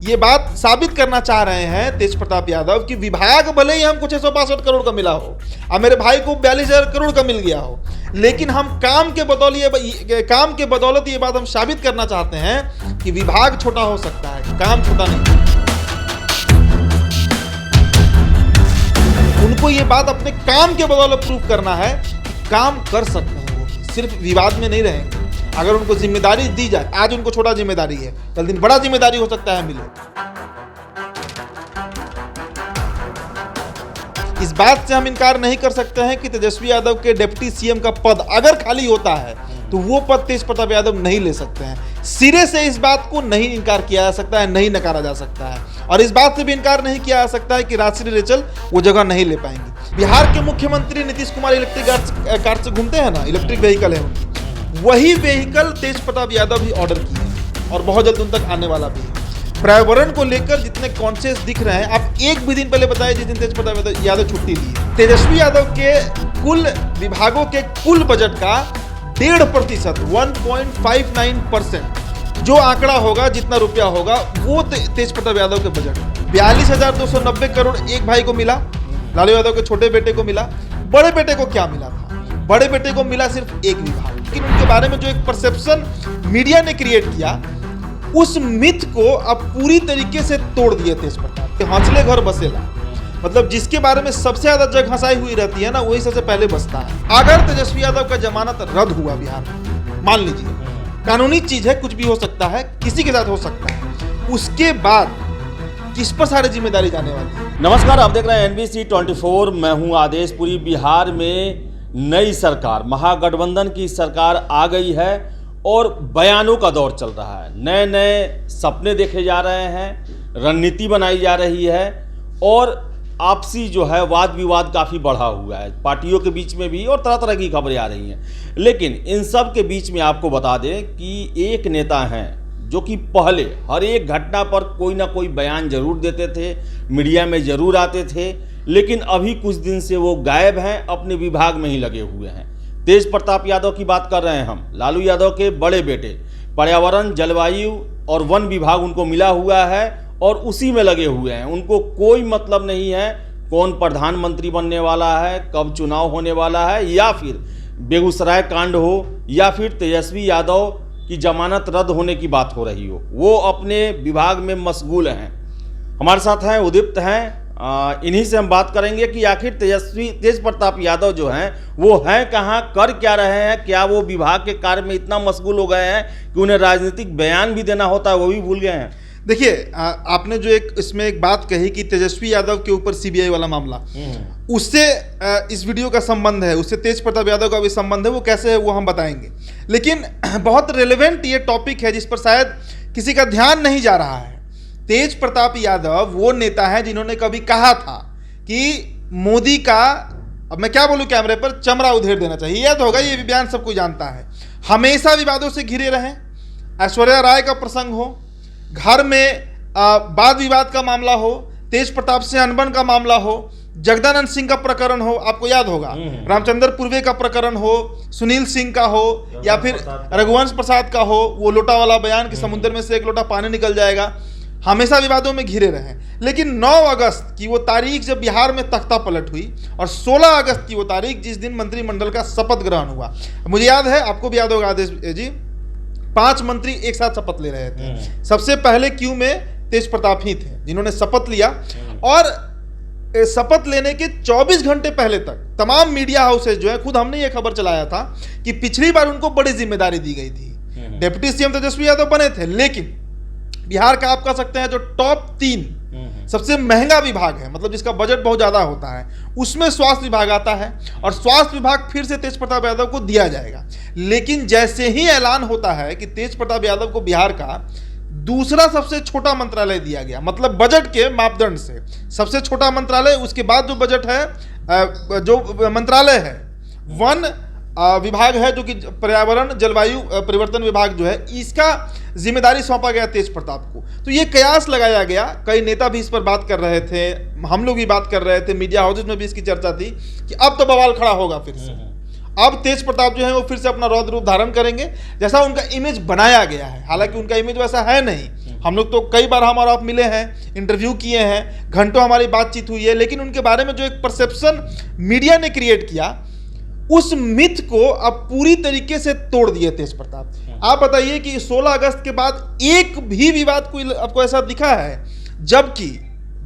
ये बात साबित करना चाह रहे हैं तेज प्रताप यादव कि विभाग भले ही हमको 662 करोड़ का मिला हो और मेरे भाई को 42,000 करोड़ का मिल गया हो, लेकिन हम काम के बदौलत ये बात हम साबित करना चाहते हैं कि विभाग छोटा हो सकता है, काम छोटा नहीं। उनको ये बात अपने काम के बदौलत प्रूव करना है, काम कर सकते हैं वो, सिर्फ विवाद में नहीं रहेंगे। अगर उनको जिम्मेदारी दी जाए, आज उनको छोटा जिम्मेदारी है, कल दिन बड़ा जिम्मेदारी हो सकता है मिले। इस बात से हम इनकार नहीं कर सकते हैं कि तेजस्वी यादव के डिप्टी सीएम का पद अगर खाली होता है तो वो पद तेज प्रताप यादव नहीं ले सकते हैं। सिरे से इस बात को नहीं इनकार किया जा सकता है, नहीं नकारा जा सकता है। और इस बात से भी इनकार नहीं किया जा सकता है कि राजश्री रेचल वो जगह नहीं ले पाएंगी। बिहार के मुख्यमंत्री नीतीश कुमार इलेक्ट्रिक कार से घूमते हैं ना, इलेक्ट्रिक व्हीकल है उनकी, वही व्हीकल तेज प्रताप यादव भी ऑर्डर किए हैं और बहुत जल्द उन तक आने वाला भी है। पर्यावरण को लेकर जितने कॉन्शियस दिख रहे हैं, आप एक भी दिन पहले बताए जिस दिन तेज प्रताप यादव छुट्टी ली है। तेजस्वी यादव के कुल विभागों के कुल बजट का 1.5% 1.59% जो आंकड़ा होगा, जितना रुपया होगा, वो तेज प्रताप यादव के बजट 42,290 करोड़ एक भाई को मिला, लालू यादव के छोटे बेटे को मिला। बड़े बेटे को क्या मिला था? बड़े बेटे को मिला सिर्फ एक विभाग। लेकिन उनके बारे में जो एक परसेप्शन मीडिया ने क्रिएट किया, उस मिथ को अब पूरी तरीके से तोड़ दिए तेज प्रताप। हंसले घर बसेला, मतलब जिसके बारे में सबसे ज्यादा जग हंसाई हुई रहती है ना, वही सबसे पहले बसता है। अगर तेजस्वी यादव का जमानत रद्द हुआ बिहार में, मान लीजिए, कानूनी चीज है, कुछ भी हो सकता है, किसी के साथ हो सकता है, उसके बाद किस पर सारी जिम्मेदारी जाने वाली है? नमस्कार, आप देख रहे हैं NBC 24। मैं हूं आदेश। पूरी बिहार में नई सरकार, महागठबंधन की सरकार आ गई है और बयानों का दौर चल रहा है। नए नए सपने देखे जा रहे हैं, रणनीति बनाई जा रही है और आपसी जो है वाद विवाद काफ़ी बढ़ा हुआ है, पार्टियों के बीच में भी, और तरह तरह की खबरें आ रही हैं। लेकिन इन सब के बीच में आपको बता दें कि एक नेता हैं जो कि पहले हर एक घटना पर कोई ना कोई बयान जरूर देते थे, मीडिया में जरूर आते थे, लेकिन अभी कुछ दिन से वो गायब हैं, अपने विभाग में ही लगे हुए हैं। तेज प्रताप यादव की बात कर रहे हैं हम, लालू यादव के बड़े बेटे। पर्यावरण, जलवायु और वन विभाग उनको मिला हुआ है और उसी में लगे हुए हैं। उनको कोई मतलब नहीं है कौन प्रधानमंत्री बनने वाला है, कब चुनाव होने वाला है, या फिर बेगूसराय कांड हो, या फिर तेजस्वी यादव की जमानत रद्द होने की बात हो रही हो। वो अपने विभाग में मशगूल हैं। हमारे साथ हैं उदीप्त हैं, इन्हीं से हम बात करेंगे कि आखिर तेज प्रताप यादव जो हैं वो हैं कहाँ, कर क्या रहे हैं, क्या वो विभाग के कार्य में इतना मशगूल हो गए हैं कि उन्हें राजनीतिक बयान भी देना होता है वो भी भूल गए हैं। देखिए, आपने जो इसमें एक बात कही कि तेजस्वी यादव के ऊपर CBI वाला मामला, उससे इस वीडियो का संबंध है, उससे तेज प्रताप यादव का भी संबंध है, वो कैसे है वो हम बताएंगे। लेकिन बहुत रेलेवेंट ये टॉपिक है जिस पर शायद किसी का ध्यान नहीं जा रहा है। तेज प्रताप यादव वो नेता है जिन्होंने कभी कहा था कि मोदी का, अब मैं क्या बोलूं कैमरे पर, चमड़ा उधेड़ देना चाहिए। याद होगा, ये बयान सब कोई जानता है। हमेशा विवादों से घिरे रहे, ऐश्वर्या राय का प्रसंग हो, घर में वाद विवाद का मामला हो, तेज प्रताप से अनबन का मामला हो, जगदानंद सिंह का प्रकरण हो, आपको याद होगा, रामचंद्र पूर्वे का प्रकरण हो, सुनील सिंह का हो, या फिर रघुवंश प्रसाद का हो, वो लोटा वाला बयान कि समुद्र में से एक लोटा पानी निकल जाएगा। हमेशा विवादों में घिरे रहे। लेकिन 9 अगस्त की वो तारीख जब बिहार में तख्ता पलट हुई और 16 अगस्त की वो तारीख जिस दिन मंत्रिमंडल का शपथ ग्रहण हुआ, मुझे याद है, आपको भी याद होगा आदेश जी, 5 मंत्री एक साथ शपथ ले रहे थे। सबसे पहले क्यू में तेज प्रताप ही थे जिन्होंने शपथ लिया, और शपथ लेने के 24 घंटे पहले तक तमाम मीडिया हाउसेज जो है, खुद हमने ये खबर चलाया था कि पिछली बार उनको बड़ी जिम्मेदारी दी गई थी। डिप्टी सीएम तेजस्वी यादव बने थे, लेकिन बिहार का आप कह सकते हैं जो टॉप 3 सबसे महंगा विभाग है, मतलब जिसका बजट बहुत ज्यादा होता है, उसमें स्वास्थ्य विभाग आता है, और स्वास्थ्य विभाग फिर से तेज प्रताप यादव को दिया जाएगा। लेकिन जैसे ही ऐलान होता है कि तेज प्रताप यादव को बिहार का दूसरा सबसे छोटा मंत्रालय दिया गया, मतलब बजट के मापदंड से सबसे छोटा मंत्रालय, उसके बाद जो बजट है, जो मंत्रालय है, वन विभाग है जो कि पर्यावरण जलवायु परिवर्तन विभाग जो है, इसका जिम्मेदारी सौंपा गया तेज प्रताप को। तो ये कयास लगाया गया, कई नेता भी इस पर बात कर रहे थे, हम लोग भी बात कर रहे थे, मीडिया हाउसेज में भी इसकी चर्चा थी कि अब तो बवाल खड़ा होगा फिर से। अब तेज प्रताप जो है वो फिर से अपना रौद्र रूप धारण करेंगे, जैसा उनका इमेज बनाया गया है। हालांकि उनका इमेज वैसा है नहीं, हम लोग तो कई बार हम और आप मिले हैं, इंटरव्यू किए हैं, घंटों हमारी बातचीत हुई है, लेकिन उनके बारे में जो एक परसेप्शन मीडिया ने क्रिएट किया, उस मिथ को अब पूरी तरीके से तोड़ दिए तेज प्रताप। आप बताइए कि 16 अगस्त के बाद एक भी विवाद कोई आपको ऐसा दिखा है?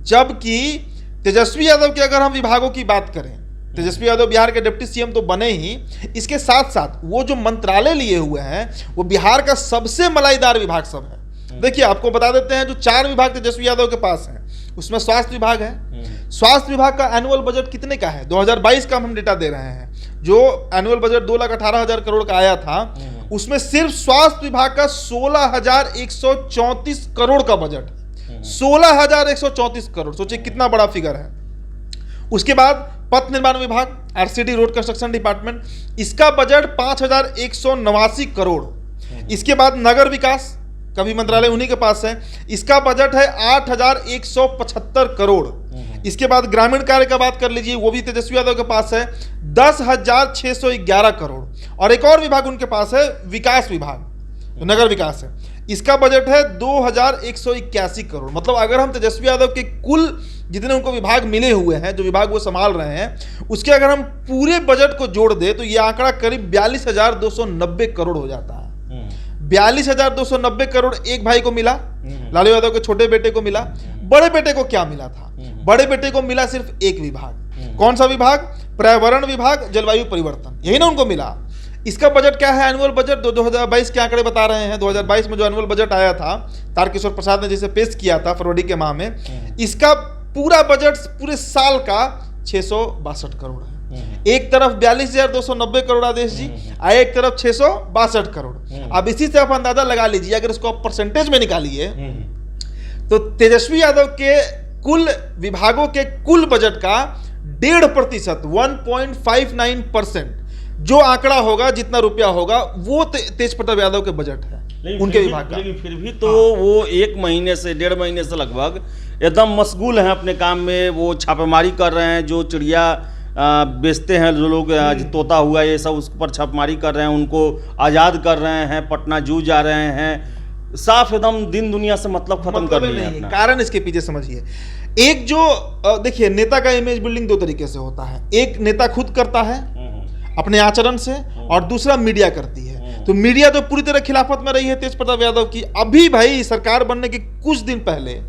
जबकि तेजस्वी यादव के अगर हम विभागों की बात करें, तेजस्वी यादव बिहार के डिप्टी सीएम तो बने ही, इसके साथ साथ वो जो मंत्रालय लिए हुए हैं वो बिहार का सबसे मलाईदार विभाग सब है। देखिए आपको बता देते हैं, जो 4 विभाग तेजस्वी यादव के पास हैं उसमें स्वास्थ्य विभाग है। स्वास्थ्य विभाग का एनुअल बजट कितने का है? 2022 का हम डेटा दे रहे हैं। जो एनुअल बजट 2,18,000 करोड़ का आया था, उसमें सिर्फ स्वास्थ्य विभाग का 16,134 करोड़ का बजट है। 16,134 करोड़, सोचिए कितना बड़ा फिगर है। उसके बाद पथ निर्माण विभाग, आरसीडी रोड कंस्ट्रक्शन डिपार्टमेंट, इसका बजट 5,189 करोड़। इसके बाद नगर विकास का भी मंत्रालय उन्हीं के पास है, इसका बजट है 8,175 करोड़। इसके बाद ग्रामीण कार्य का बात कर लीजिए, वो भी तेजस्वी यादव के पास है 10,611 करोड़। और एक और विभाग उनके पास है विकास विभाग, नगर विकास है, इसका बजट है 2,181 करोड़। मतलब अगर हम तेजस्वी यादव के कुल जितने उनको विभाग मिले हुए हैं, जो विभाग वो संभाल रहे हैं, उसके अगर हम पूरे बजट को जोड़ दें तो ये आंकड़ा करीब 42,290 करोड़ हो जाता है। 42,290 करोड़ एक भाई को मिला, लालू यादव के छोटे बेटे को मिला। बड़े बेटे को क्या मिला था? बड़े बेटे को मिला सिर्फ एक विभाग। कौन सा विभाग? पर्यावरण विभाग, जलवायु परिवर्तन, यही ना उनको मिला। इसका बजट क्या है? एनुअल बजट 2022 के आंकड़े बता रहे हैं। 2022 में जो एनुअल बजट आया था, तारकिशोर प्रसाद ने जिसे पेश किया था फरवरी के माह में, इसका पूरा बजट पूरे साल का 662 करोड़ है। एक तरफ 42,290 करोड़ आदेश जी, एक तरफ 662 करोड़। अब इसी से आप अंदाजा लगा लीजिए, अगर इसको आप परसेंटेज में निकालिए तो तेजस्वी यादव के कुल विभागों के कुल बजट का 1.5%, 1.59% जो आंकड़ा होगा, जितना रुपया होगा, वो तेज प्रताप यादव के बजट है उनके विभाग का। लेकिन फिर भी तो वो 1 महीने से 1.5 महीने से लगभग एकदम मशगूल हैं अपने काम में। वो छापेमारी कर रहे हैं, जो चिड़िया बेचते हैं जो लोग, तोता हुआ ये सब, उस पर छापेमारी कर रहे हैं, उनको आज़ाद कर रहे हैं, पटना जू जा रहे हैं। साफ एकदम दिन दुनिया से मतलब खत्म कर दिया है। कारण इसके पीछे समझिए, एक जो देखिए नेता का इमेज बिल्डिंग 2 तरीके से होता है। एक नेता खुद करता है अपने आचरण से, और दूसरा मीडिया करती है। तो मीडिया तो पूरी तरह खिलाफत में रही है तेज प्रताप यादव की। अभी भाई सरकार बनने के कुछ दिन पहले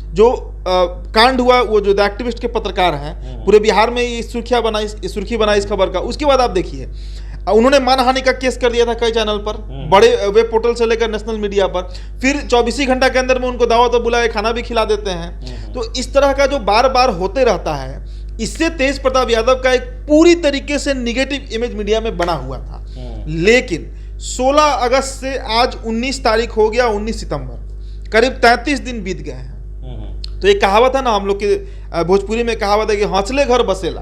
जो कांड हुआ, वो जो एक्टिविस्ट के पत्रकार हैं, पूरे बिहार में ये सुर्खी बनाई इस खबर का। उसके बाद आप देखिए, उन्होंने मानहानि का केस कर दिया था कई चैनल पर, बड़े वेब पोर्टल से लेकर नेशनल मीडिया पर। फिर 24 ही घंटा के अंदर में उनको दावत और बुलाए, खाना भी खिला देते हैं। तो इस तरह का जो बार बार होते रहता है, इससे तेज प्रताप यादव का एक पूरी तरीके से निगेटिव इमेज मीडिया में बना हुआ था। लेकिन 16 अगस्त से आज 19 तारीख हो गया, 19 सितंबर, करीब 33 दिन बीत गए हैं। तो एक कहावत है ना, हम लोग के भोजपुरी में कहावत है कि हौसले घर बसेला।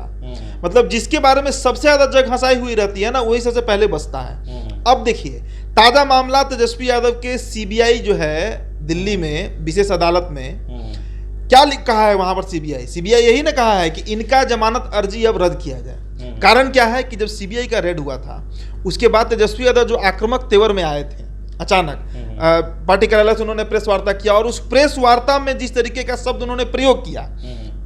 मतलब जिसके बारे में सबसे ज्यादा जग हंसाई हुई रहती है ना, वही सबसे पहले बसता है। अब देखिए ताजा मामला तेजस्वी यादव के सीबीआई जो है दिल्ली में विशेष अदालत में क्या कहा है वहां पर? सीबीआई यही ना कहा है कि इनका जमानत अर्जी अब रद्द किया जाए। कारण क्या है कि जब सीबीआई का रेड हुआ था, उसके बाद तेजस्वी यादव जो आक्रामक तेवर में आए थे, अचानक पार्टी कार्यालय से उन्होंने प्रेस वार्ता किया, और उस प्रेस वार्ता में जिस तरीके का शब्द उन्होंने प्रयोग किया,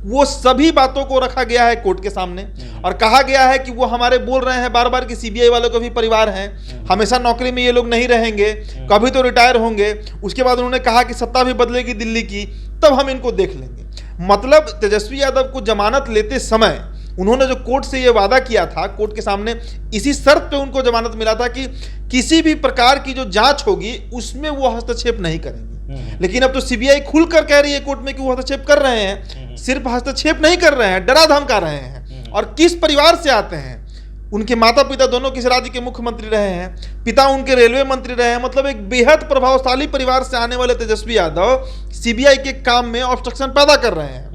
वो सभी बातों को रखा गया है कोर्ट के सामने, और कहा गया है कि वो हमारे बोल रहे हैं बार बार कि सीबीआई वालों का भी परिवार है, हमेशा नौकरी में ये लोग नहीं रहेंगे, कभी तो रिटायर होंगे। उसके बाद उन्होंने कहा कि सत्ता भी बदलेगी दिल्ली की, तब हम इनको देख लेंगे। मतलब तेजस्वी यादव को जमानत लेते समय उन्होंने जो कोर्ट से ये वादा किया था, कोर्ट के सामने इसी शर्त पे उनको जमानत मिला था कि किसी भी प्रकार की जो जांच होगी उसमें वो हस्तक्षेप नहीं करेंगे। लेकिन अब तो सीबीआई खुलकर कह रही है कोर्ट में कि वो हस्तक्षेप कर रहे हैं। सिर्फ हस्तक्षेप नहीं कर रहे हैं, डरा धमका रहे हैं। और किस परिवार से आते हैं? उनके माता पिता दोनों किस राज्य के मुख्यमंत्री रहे हैं, पिता उनके रेलवे मंत्री रहे हैं। मतलब एक बेहद प्रभावशाली परिवार से आने वाले तेजस्वी यादव सीबीआई के काम में ऑब्स्ट्रक्शन पैदा कर रहे हैं।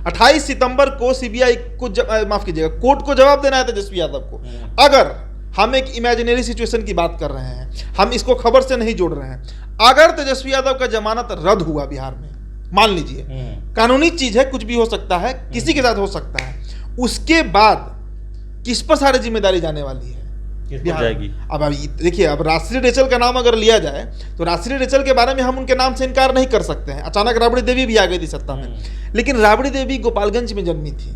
28 सितंबर को सीबीआई को माफ कीजिएगा, कोर्ट को जवाब देना है तेजस्वी यादव को। अगर हम एक इमेजिनरी सिचुएशन की बात कर रहे हैं, हम इसको खबर से नहीं जोड़ रहे हैं, अगर तेजस्वी यादव का जमानत रद्द हुआ बिहार में, मान लीजिए, कानूनी चीज है, कुछ भी हो सकता है, किसी के साथ हो सकता है, उसके बाद किस पर सारी जिम्मेदारी जाने वाली है? किस पर बिहार जाएगी? अब देखिए, अब राष्ट्रीय रेचल का नाम अगर लिया जाए तो राष्ट्रीय रेचल के बारे में हम उनके नाम से इनकार नहीं कर सकते हैं। अचानक राबड़ी देवी भी आ गई थी सत्ता में, लेकिन राबड़ी देवी गोपालगंज में जन्मी थी।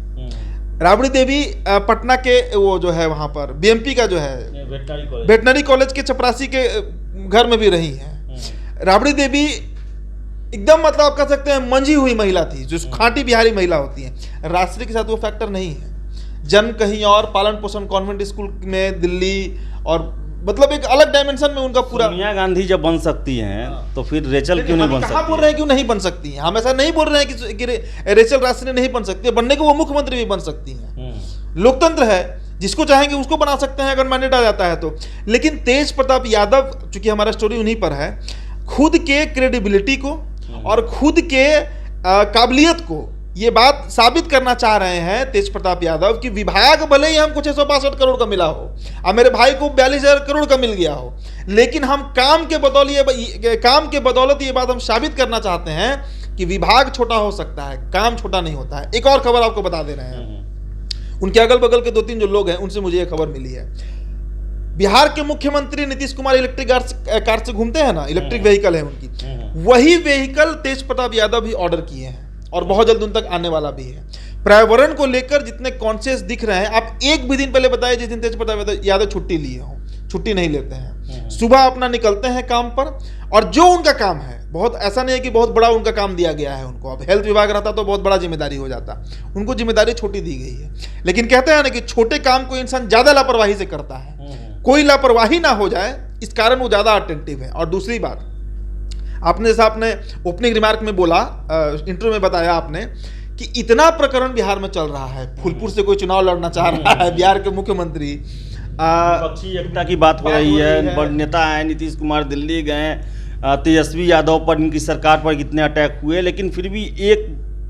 राबड़ी देवी पटना के वो जो है वहाँ पर बीएमपी का जो है वेटनरी कॉलेज के चपरासी के घर में भी रही हैं। राबड़ी देवी एकदम मतलब आप कह सकते हैं मंझी हुई महिला थी, जो खांटी बिहारी महिला होती है। राष्ट्रीय के साथ वो फैक्टर नहीं है। जन्म कहीं और, पालन पोषण कॉन्वेंट स्कूल में दिल्ली, और मतलब एक अलग डायमेंशन में उनका पूरा। सोनिया गांधी जब बन सकती हैं तो फिर रेचल क्यों नहीं बन सकती? कहाँ बोल रहे हैं क्यों नहीं बन सकती हैं? हम ऐसा नहीं बोल रहे हैं कि रेचल राष्ट्रीय नहीं बन सकती है। बनने को वो मुख्यमंत्री भी बन सकती हैं। लोकतंत्र है, जिसको चाहेंगे उसको बना सकते हैं अगर मैंडेट आ जाता है तो। लेकिन तेज प्रताप यादव, चूंकि हमारा स्टोरी उन्हीं पर है, खुद के क्रेडिबिलिटी को और खुद के काबिलियत को ये बात साबित करना चाह रहे हैं तेज प्रताप यादव कि विभाग भले ही हमको 662 करोड़ का मिला हो, अब मेरे भाई को 42,000 करोड़ का मिल गया हो, लेकिन हम काम के बदौलत ये बात हम साबित करना चाहते हैं कि विभाग छोटा हो सकता है, काम छोटा नहीं होता है। एक और खबर आपको बता दे रहे हैं, उनके अगल बगल के 2-3 जो लोग हैं उनसे मुझे ये खबर मिली है। बिहार के मुख्यमंत्री नीतीश कुमार इलेक्ट्रिक कार से घूमते हैं ना, इलेक्ट्रिक व्हीकल है उनकी, वही व्हीकल तेज प्रताप यादव भी ऑर्डर किए हैं और बहुत जल्द उन तक आने वाला भी है। पर्यावरण को लेकर जितने कॉन्शियस दिख रहे हैं, आप एक भी दिन पहले बताइए जिस दिन तेज प्रताप यादव छुट्टी लिए हो। छुट्टी नहीं लेते हैं, सुबह अपना निकलते हैं काम पर, और जो उनका काम है, बहुत ऐसा नहीं है कि बहुत बड़ा उनका काम दिया गया है उनको। अब हेल्थ विभाग रहता तो बहुत बड़ा जिम्मेदारी हो जाता, उनको जिम्मेदारी छोटी दी गई है। लेकिन कहते हैं ना कि छोटे काम को इंसान ज्यादा लापरवाही से करता है, कोई लापरवाही ना हो जाए इस कारण वो ज्यादा अटेंटिव है। और दूसरी बात, आपने जैसा आपने ओपनिंग रिमार्क में बोला, इंटरव्यू में बताया आपने कि इतना प्रकरण बिहार में चल रहा है, फूलपुर से कोई चुनाव लड़ना चाह रहा है, बिहार के मुख्यमंत्री, विपक्षी एकता की बात हो रही है, बड़े नेता हैं, नीतीश कुमार दिल्ली गए, तेजस्वी यादव पर, इनकी सरकार पर कितने अटैक हुए, लेकिन फिर भी एक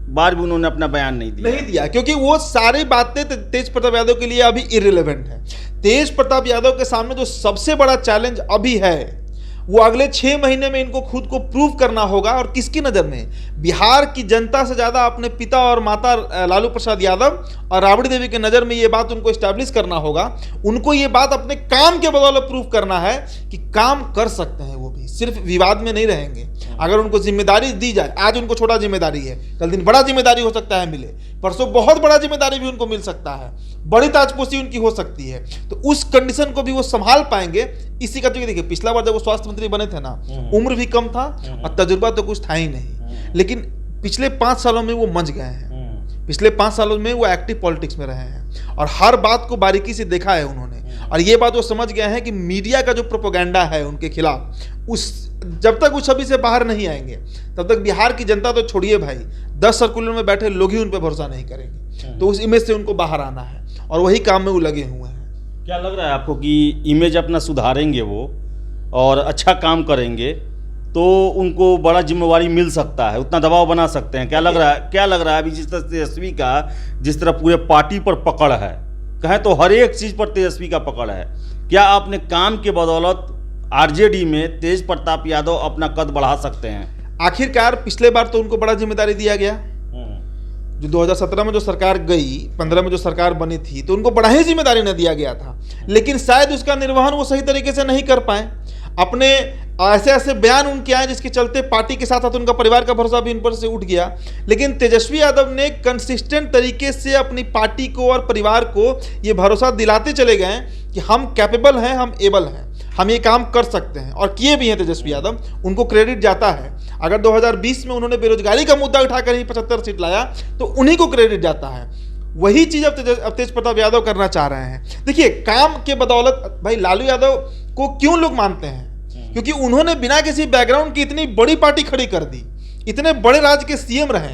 बार भी उन्होंने अपना बयान नहीं दिया, क्योंकि वो सारी बातें तेज प्रताप यादव के लिए अभी इररिलेवेंट है। तेज प्रताप यादव के सामने जो सबसे बड़ा चैलेंज अभी है, वो अगले 6 महीने में इनको खुद को प्रूव करना होगा। और किसकी नज़र में? बिहार की जनता से ज़्यादा अपने पिता और माता लालू प्रसाद यादव और राबड़ी देवी के नज़र में ये बात उनको इस्टेब्लिश करना होगा। उनको ये बात अपने काम के बदौलत प्रूव करना है कि काम कर सकते हैं, वो भी सिर्फ विवाद में नहीं रहेंगे। अगर उनको जिम्मेदारी दी जाए, आज उनको छोटा जिम्मेदारी है, कल दिन बड़ा जिम्मेदारी हो सकता है मिले, परसों बहुत बड़ा जिम्मेदारी भी उनको मिल सकता है, बड़ी ताजपोशी उनकी हो सकती है, तो उस कंडीशन को भी वो संभाल पाएंगे। इसी का देखिए, पिछला बार जब वो स्वास्थ्य मंत्री बने थे ना, उम्र भी कम था और तजुर्बा तो कुछ था ही नहीं, लेकिन पिछले 5 सालों में वो मंझ गए हैं। पिछले 5 सालों में वो एक्टिव पॉलिटिक्स में रहे हैं और हर बात को बारीकी से देखा है उन्होंने। और ये बात वो समझ गए हैं कि मीडिया का जो प्रोपेगेंडा है उनके खिलाफ, जब तक वो छवि से बाहर नहीं आएंगे तब तक बिहार की जनता तो छोड़िए भाई, 10 सर्कुलर में बैठे लोग ही उन पर भरोसा नहीं करेंगे। तो उस इमेज से उनको बाहर आना है और वही काम में वो लगे हुए हैं। क्या लग रहा है आपको कि इमेज अपना सुधारेंगे वो और अच्छा काम करेंगे तो उनको बड़ा जिम्मेवारी मिल सकता है, उतना दबाव बना सकते हैं? क्या लग रहा है अभी जिस तरह तेजस्वी का, जिस तरह पूरे पार्टी पर पकड़ है, कहें तो हर एक चीज़ पर तेजस्वी का पकड़ है, क्या आपने काम के बदौलत आरजेडी में तेज प्रताप यादव अपना कद बढ़ा सकते हैं? आखिरकार पिछले बार तो उनको बड़ा जिम्मेदारी दिया गया, जो 2017 में जो सरकार गई, 15 में जो सरकार बनी थी, तो उनको बड़ा ही जिम्मेदारी न दिया गया था, लेकिन शायद उसका निर्वहन वो सही तरीके से नहीं कर पाए। अपने ऐसे बयान उनके आए जिसके चलते पार्टी के साथ साथ उनका परिवार का भरोसा भी इन पर से उठ गया। लेकिन तेजस्वी यादव ने कंसिस्टेंट तरीके से अपनी पार्टी को और परिवार को ये भरोसा दिलाते चले गए कि हम कैपेबल हैं, हम एबल हैं, हम ये काम कर सकते हैं, और किए भी हैं तेजस्वी यादव। उनको क्रेडिट जाता है। अगर 2020 में उन्होंने बेरोजगारी का मुद्दा उठाकर ही 75 सीट लाया तो उन्हीं को क्रेडिट जाता है। वही चीज़ अब तेज प्रताप यादव करना चाह रहे हैं। देखिए, काम के बदौलत भाई लालू यादव को क्यों लोग मानते हैं? क्योंकि उन्होंने बिना किसी बैकग्राउंड की इतनी बड़ी पार्टी खड़ी कर दी, इतने बड़े राज्य के सीएम रहे,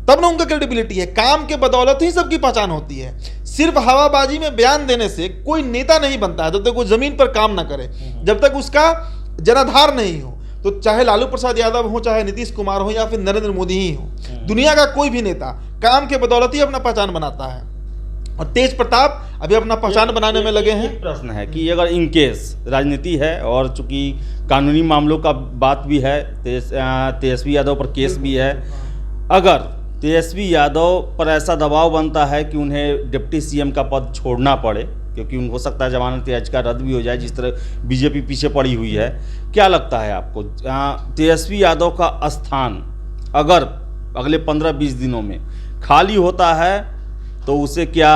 तब ना उनका क्रेडिबिलिटी है। काम के बदौलत ही सबकी पहचान होती है। सिर्फ हवाबाजी में बयान देने से कोई नेता नहीं बनता है जब तक वो जमीन पर काम ना करे, जब तक उसका जनाधार नहीं हो। तो चाहे लालू प्रसाद यादव हो, चाहे नीतीश कुमार हो, या फिर नरेंद्र मोदी ही हो, दुनिया का कोई भी नेता काम के बदौलत ही अपना पहचान बनाता है, और तेज प्रताप अभी अपना पहचान बनाने में लगे हैं। प्रश्न है कि अगर इन केस राजनीति है और चूंकि कानूनी मामलों का बात भी है, तेजस्वी यादव पर केस भी है, अगर तेजस्वी यादव पर ऐसा दबाव बनता है कि उन्हें डिप्टी सीएम का पद छोड़ना पड़े क्योंकि हो सकता है जमानत याचिका रद्द भी हो जाए, जिस तरह बीजेपी पीछे पड़ी हुई है। क्या लगता है आपको, तेजस्वी यादव का स्थान अगर अगले 15-20 दिनों में खाली होता है तो उसे क्या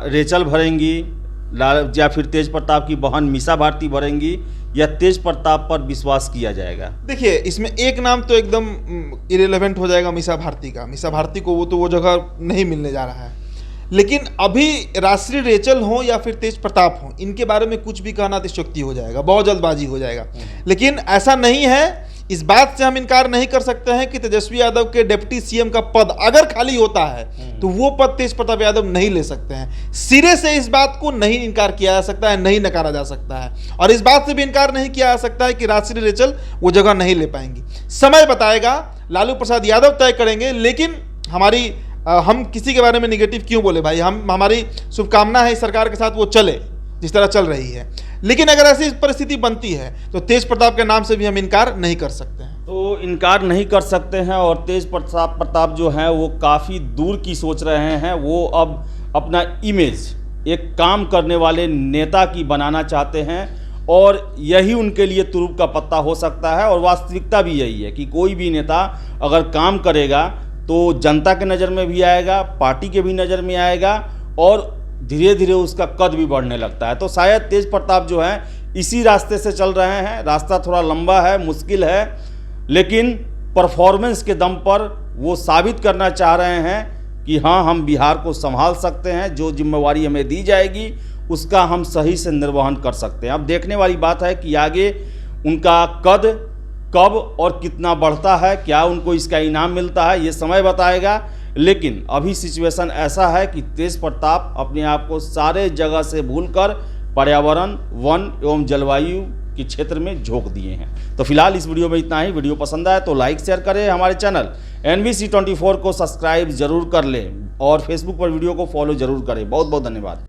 रेचल भरेंगी या फिर तेज प्रताप की बहन मीसा भारती भरेंगी, या तेज प्रताप पर विश्वास किया जाएगा? देखिए, इसमें एक नाम तो एकदम इरेलेवेंट हो जाएगा, मीसा भारती का। मीसा भारती को वो जगह नहीं मिलने जा रहा है। लेकिन अभी राजश्री रेचल हो या फिर तेज प्रताप हो, इनके बारे में कुछ भी कहना अतिशयोक्ति हो जाएगा, बहुत जल्दबाजी हो जाएगा। लेकिन ऐसा नहीं है, इस बात से हम इनकार नहीं कर सकते हैं कि तेजस्वी यादव के डिप्टी सीएम का पद अगर खाली होता है तो वो पद तेज प्रताप यादव नहीं ले सकते हैं। सिरे से इस बात को नहीं इनकार किया जा सकता है, नहीं नकारा जा सकता है। और इस बात से भी इनकार नहीं किया जा सकता है कि राजश्री रेचल वो जगह नहीं ले पाएंगी। समय बताएगा, लालू प्रसाद यादव तय करेंगे। लेकिन हम किसी के बारे में निगेटिव क्यों बोले भाई, हमारी शुभकामना है इस सरकार के साथ वो चले जिस तरह चल रही है। लेकिन अगर ऐसी परिस्थिति बनती है तो तेज प्रताप के नाम से भी हम इनकार नहीं कर सकते हैं। तो इनकार नहीं कर सकते हैं, और तेज प्रताप जो हैं वो काफ़ी दूर की सोच रहे हैं। वो अब अपना इमेज एक काम करने वाले नेता की बनाना चाहते हैं, और यही उनके लिए तुरुप का पत्ता हो सकता है। और वास्तविकता भी यही है कि कोई भी नेता अगर काम करेगा तो जनता के नज़र में भी आएगा, पार्टी के भी नज़र में आएगा, और धीरे धीरे उसका कद भी बढ़ने लगता है। तो शायद तेज प्रताप जो है इसी रास्ते से चल रहे हैं। रास्ता थोड़ा लंबा है, मुश्किल है, लेकिन परफॉर्मेंस के दम पर वो साबित करना चाह रहे हैं कि हाँ, हम बिहार को संभाल सकते हैं, जो जिम्मेवारी हमें दी जाएगी उसका हम सही से निर्वहन कर सकते हैं। अब देखने वाली बात है कि आगे उनका कद कब और कितना बढ़ता है, क्या उनको इसका इनाम मिलता है, ये समय बताएगा। लेकिन अभी सिचुएशन ऐसा है कि तेज प्रताप अपने आप को सारे जगह से भूलकर पर्यावरण, वन एवं जलवायु के क्षेत्र में झोंक दिए हैं। तो फिलहाल इस वीडियो में इतना ही। वीडियो पसंद आए तो लाइक शेयर करें, हमारे चैनल NBC 24 को सब्सक्राइब जरूर कर लें, और फेसबुक पर वीडियो को फॉलो जरूर करें। बहुत बहुत धन्यवाद।